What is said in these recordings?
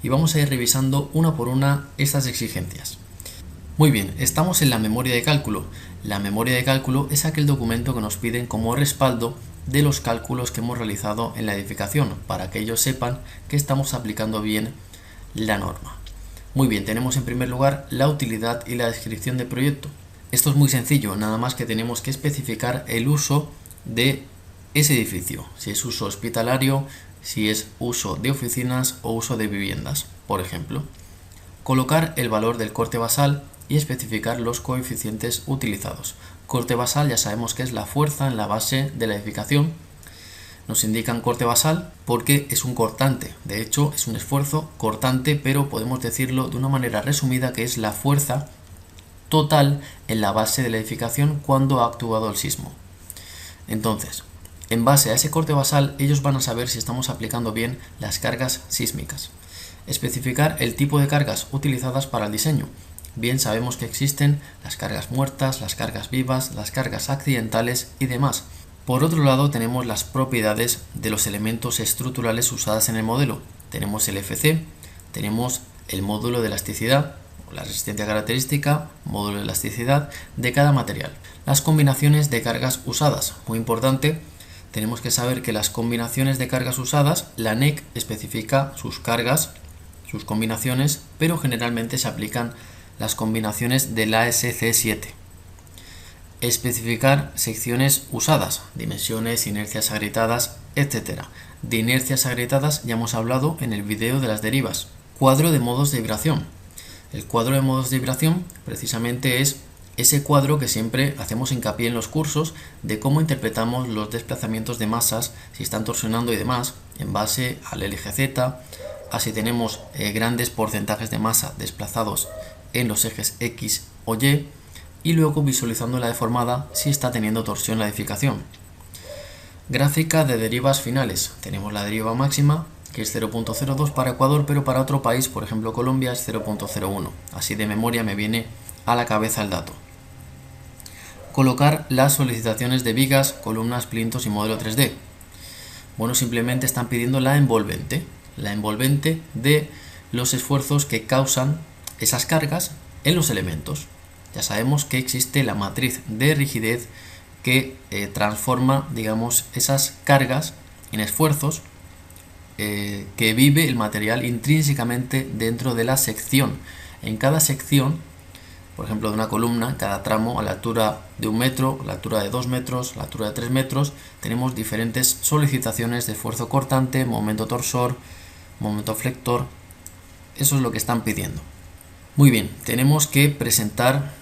y vamos a ir revisando una por una estas exigencias. Muy bien, estamos en la memoria de cálculo. La memoria de cálculo es aquel documento que nos piden como respaldo de los cálculos que hemos realizado en la edificación, para que ellos sepan que estamos aplicando bien la norma. Muy bien, tenemos en primer lugar la utilidad y la descripción de proyecto. Esto es muy sencillo, nada más que tenemos que especificar el uso de ese edificio, si es uso hospitalario, si es uso de oficinas o uso de viviendas, por ejemplo. Colocar el valor del corte basal y especificar los coeficientes utilizados. Corte basal ya sabemos que es la fuerza en la base de la edificación. Nos indican corte basal porque es un cortante, de hecho es un esfuerzo cortante, pero podemos decirlo de una manera resumida que es la fuerza total en la base de la edificación cuando ha actuado el sismo. Entonces, en base a ese corte basal, ellos van a saber si estamos aplicando bien las cargas sísmicas. Especificar el tipo de cargas utilizadas para el diseño. Bien sabemos que existen las cargas muertas, las cargas vivas, las cargas accidentales y demás. Por otro lado, tenemos las propiedades de los elementos estructurales usadas en el modelo. Tenemos el FC, tenemos el módulo de elasticidad, la resistencia característica, módulo de elasticidad de cada material. Las combinaciones de cargas usadas, muy importante. Tenemos que saber que las combinaciones de cargas usadas, la NEC especifica sus cargas, sus combinaciones, pero generalmente se aplican las combinaciones del ASC7. Especificar secciones usadas, dimensiones, inercias agrietadas, etc. De inercias agrietadas ya hemos hablado en el vídeo de las derivas. Cuadro de modos de vibración. El cuadro de modos de vibración precisamente es ese cuadro que siempre hacemos hincapié en los cursos de cómo interpretamos los desplazamientos de masas, si están torsionando y demás, en base al eje Z, a si tenemos grandes porcentajes de masa desplazados en los ejes X o Y luego visualizando la deformada si está teniendo torsión la edificación. Gráfica de derivas finales. Tenemos la deriva máxima, que es 0.02 para Ecuador, pero para otro país, por ejemplo Colombia, es 0.01. Así de memoria me viene a la cabeza el dato. Colocar las solicitaciones de vigas, columnas, plintos y modelo 3D. Bueno, simplemente están pidiendo la envolvente de los esfuerzos que causan esas cargas en los elementos. Ya sabemos que existe la matriz de rigidez que transforma, digamos, esas cargas en esfuerzos que vive el material intrínsecamente dentro de la sección. En cada sección, por ejemplo, de una columna, cada tramo a la altura de 1 metro, a la altura de 2 metros, a la altura de 3 metros, tenemos diferentes solicitaciones de esfuerzo cortante, momento torsor, momento flector. Eso es lo que están pidiendo. Muy bien, tenemos que presentar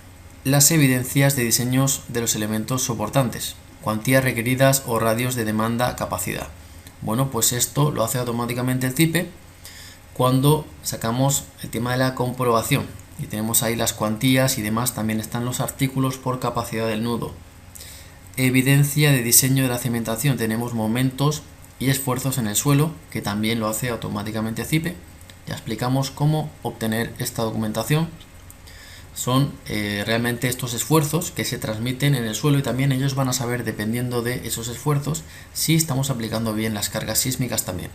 las evidencias de diseños de los elementos soportantes, cuantías requeridas o radios de demanda, capacidad. Bueno, pues esto lo hace automáticamente el CIPE cuando sacamos el tema de la comprobación. Y tenemos ahí las cuantías y demás, también están los artículos por capacidad del nudo. Evidencia de diseño de la cimentación, tenemos momentos y esfuerzos en el suelo, que también lo hace automáticamente CIPE. Ya explicamos cómo obtener esta documentación. Son realmente estos esfuerzos que se transmiten en el suelo y también ellos van a saber, dependiendo de esos esfuerzos, si estamos aplicando bien las cargas sísmicas también.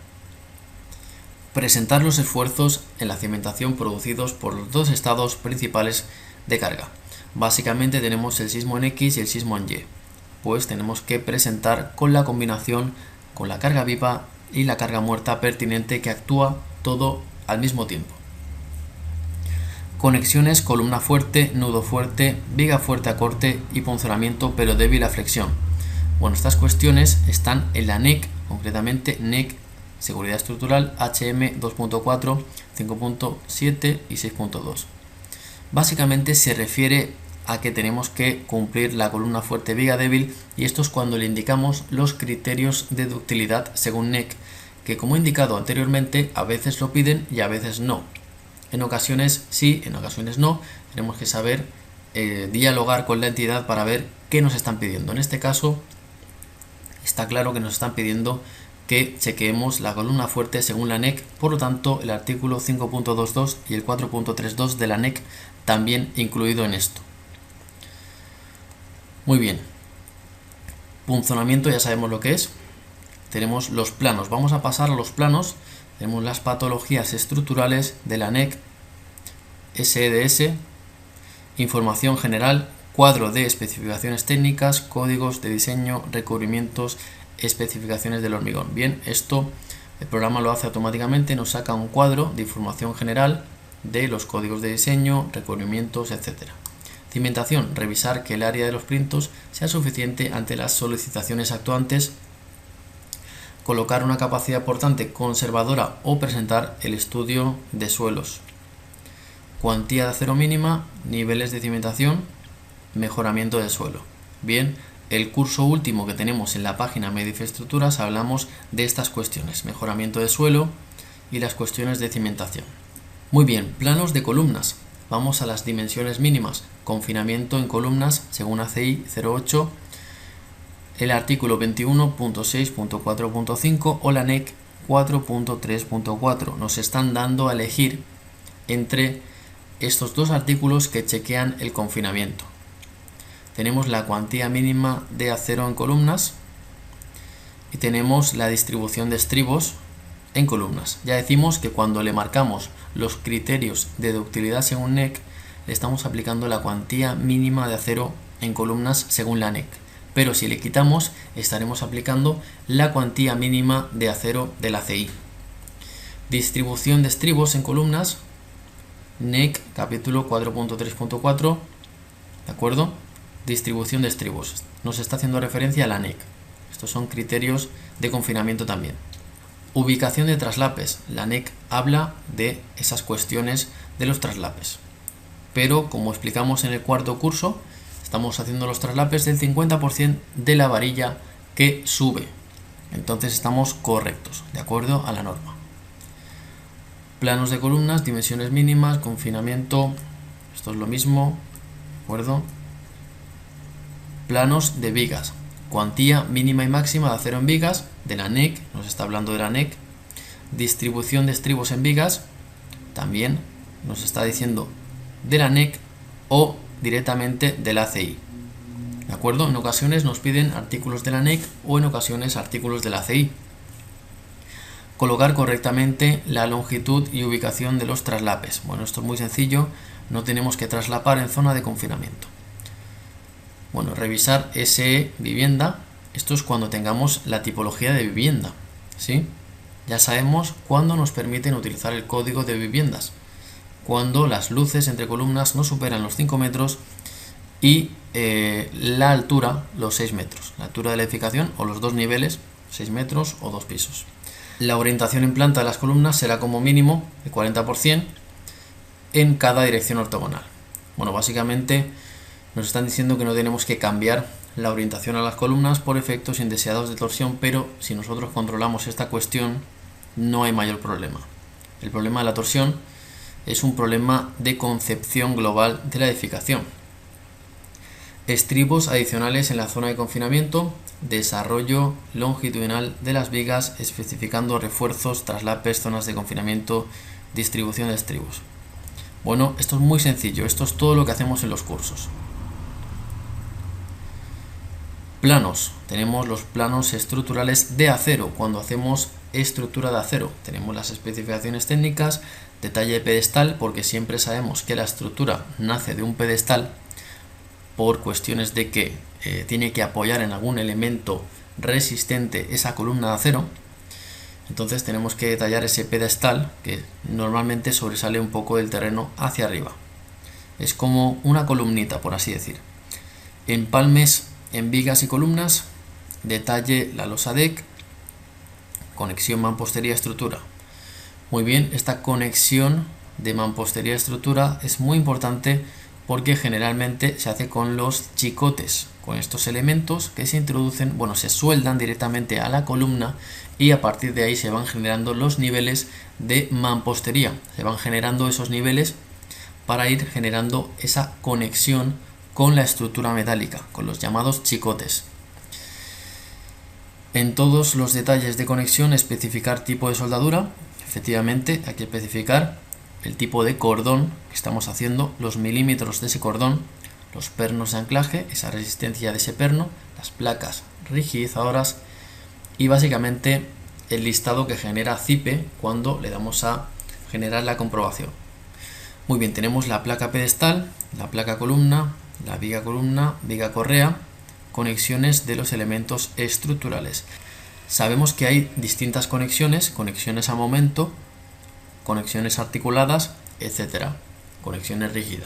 Presentar los esfuerzos en la cimentación producidos por los dos estados principales de carga. Básicamente tenemos el sismo en X y el sismo en Y. Pues tenemos que presentar con la combinación con la carga viva y la carga muerta pertinente que actúa todo al mismo tiempo. Conexiones, columna fuerte, nudo fuerte, viga fuerte a corte y punzonamiento pero débil a flexión. Bueno, estas cuestiones están en la NEC, concretamente NEC Seguridad Estructural HM 2.4, 5.7 y 6.2. Básicamente se refiere a que tenemos que cumplir la columna fuerte, viga débil, y esto es cuando le indicamos los criterios de ductilidad según NEC, que como he indicado anteriormente, a veces lo piden y a veces no. En ocasiones sí, en ocasiones no. Tenemos que saber dialogar con la entidad para ver qué nos están pidiendo. En este caso está claro que nos están pidiendo que chequeemos la columna fuerte según la NEC, por lo tanto el artículo 5.22 y el 4.32 de la NEC también incluido en esto. Muy bien, punzonamiento ya sabemos lo que es. Tenemos los planos, vamos a pasar a los planos Tenemos las patologías estructurales de la NEC, SEDS, información general, cuadro de especificaciones técnicas, códigos de diseño, recubrimientos, especificaciones del hormigón. Bien, esto el programa lo hace automáticamente, nos saca un cuadro de información general de los códigos de diseño, recubrimientos, etc. Cimentación, revisar que el área de los plintos sea suficiente ante las solicitaciones actuantes, colocar una capacidad portante conservadora o presentar el estudio de suelos. Cuantía de acero mínima, niveles de cimentación, mejoramiento del suelo. Bien, el curso último que tenemos en la página Medinfraestructuras hablamos de estas cuestiones, mejoramiento de suelo y las cuestiones de cimentación. Muy bien, planos de columnas. Vamos a las dimensiones mínimas, confinamiento en columnas según ACI 08, el artículo 21.6.4.5 o la NEC 4.3.4. Nos están dando a elegir entre estos dos artículos que chequean el confinamiento. Tenemos la cuantía mínima de acero en columnas y tenemos la distribución de estribos en columnas. Ya decimos que cuando le marcamos los criterios de ductilidad según NEC, le estamos aplicando la cuantía mínima de acero en columnas según la NEC. Pero si le quitamos, estaremos aplicando la cuantía mínima de acero del ACI. Distribución de estribos en columnas, NEC capítulo 4.3.4, ¿de acuerdo? Distribución de estribos. Nos está haciendo referencia a la NEC. Estos son criterios de confinamiento también. Ubicación de traslapes. La NEC habla de esas cuestiones de los traslapes. Pero, como explicamos en el cuarto curso, estamos haciendo los traslapes del 50% de la varilla que sube. Entonces estamos correctos, de acuerdo a la norma. Planos de columnas, dimensiones mínimas, confinamiento. Esto es lo mismo, ¿de acuerdo? Planos de vigas. Cuantía mínima y máxima de acero en vigas de la NEC, nos está hablando de la NEC. Distribución de estribos en vigas, también nos está diciendo de la NEC o directamente del ACI. ¿De acuerdo? En ocasiones nos piden artículos de la NEC o en ocasiones artículos del ACI. Colocar correctamente la longitud y ubicación de los traslapes. Bueno, esto es muy sencillo, no tenemos que traslapar en zona de confinamiento. Bueno, revisar SE vivienda, esto es cuando tengamos la tipología de vivienda, ¿sí? Ya sabemos cuándo nos permiten utilizar el código de viviendas, cuando las luces entre columnas no superan los 5 metros y la altura, los 6 metros, la altura de la edificación o los dos niveles, 6 metros o 2 pisos. La orientación en planta de las columnas será como mínimo el 40% en cada dirección ortogonal. Bueno, básicamente nos están diciendo que no tenemos que cambiar la orientación a las columnas por efectos indeseados de torsión, pero si nosotros controlamos esta cuestión no hay mayor problema. El problema de la torsión es un problema de concepción global de la edificación. Estribos adicionales en la zona de confinamiento, desarrollo longitudinal de las vigas, especificando refuerzos, traslapes, zonas de confinamiento, distribución de estribos. Bueno, esto es muy sencillo, esto es todo lo que hacemos en los cursos. Planos, tenemos los planos estructurales de acero, cuando hacemos estructura de acero. Tenemos las especificaciones técnicas, detalle de pedestal, porque siempre sabemos que la estructura nace de un pedestal por cuestiones de que tiene que apoyar en algún elemento resistente esa columna de acero. Entonces tenemos que detallar ese pedestal que normalmente sobresale un poco del terreno hacia arriba. Es como una columnita, por así decir. Empalmes en vigas y columnas, detalle la losa deck, conexión mampostería-estructura. Muy bien, esta conexión de mampostería-estructura es muy importante porque generalmente se hace con los chicotes, con estos elementos que se introducen, bueno, se sueldan directamente a la columna y a partir de ahí se van generando los niveles de mampostería. Se van generando esos niveles para ir generando esa conexión con la estructura metálica, con los llamados chicotes. En todos los detalles de conexión, especificar tipo de soldadura. Efectivamente, hay que especificar el tipo de cordón que estamos haciendo, los milímetros de ese cordón, los pernos de anclaje, esa resistencia de ese perno, las placas rigidizadoras y básicamente el listado que genera CIPE cuando le damos a generar la comprobación. Muy bien, tenemos la placa pedestal, la placa columna, la viga columna, viga correa, conexiones de los elementos estructurales. Sabemos que hay distintas conexiones, conexiones a momento, conexiones articuladas, etcétera, conexiones rígidas.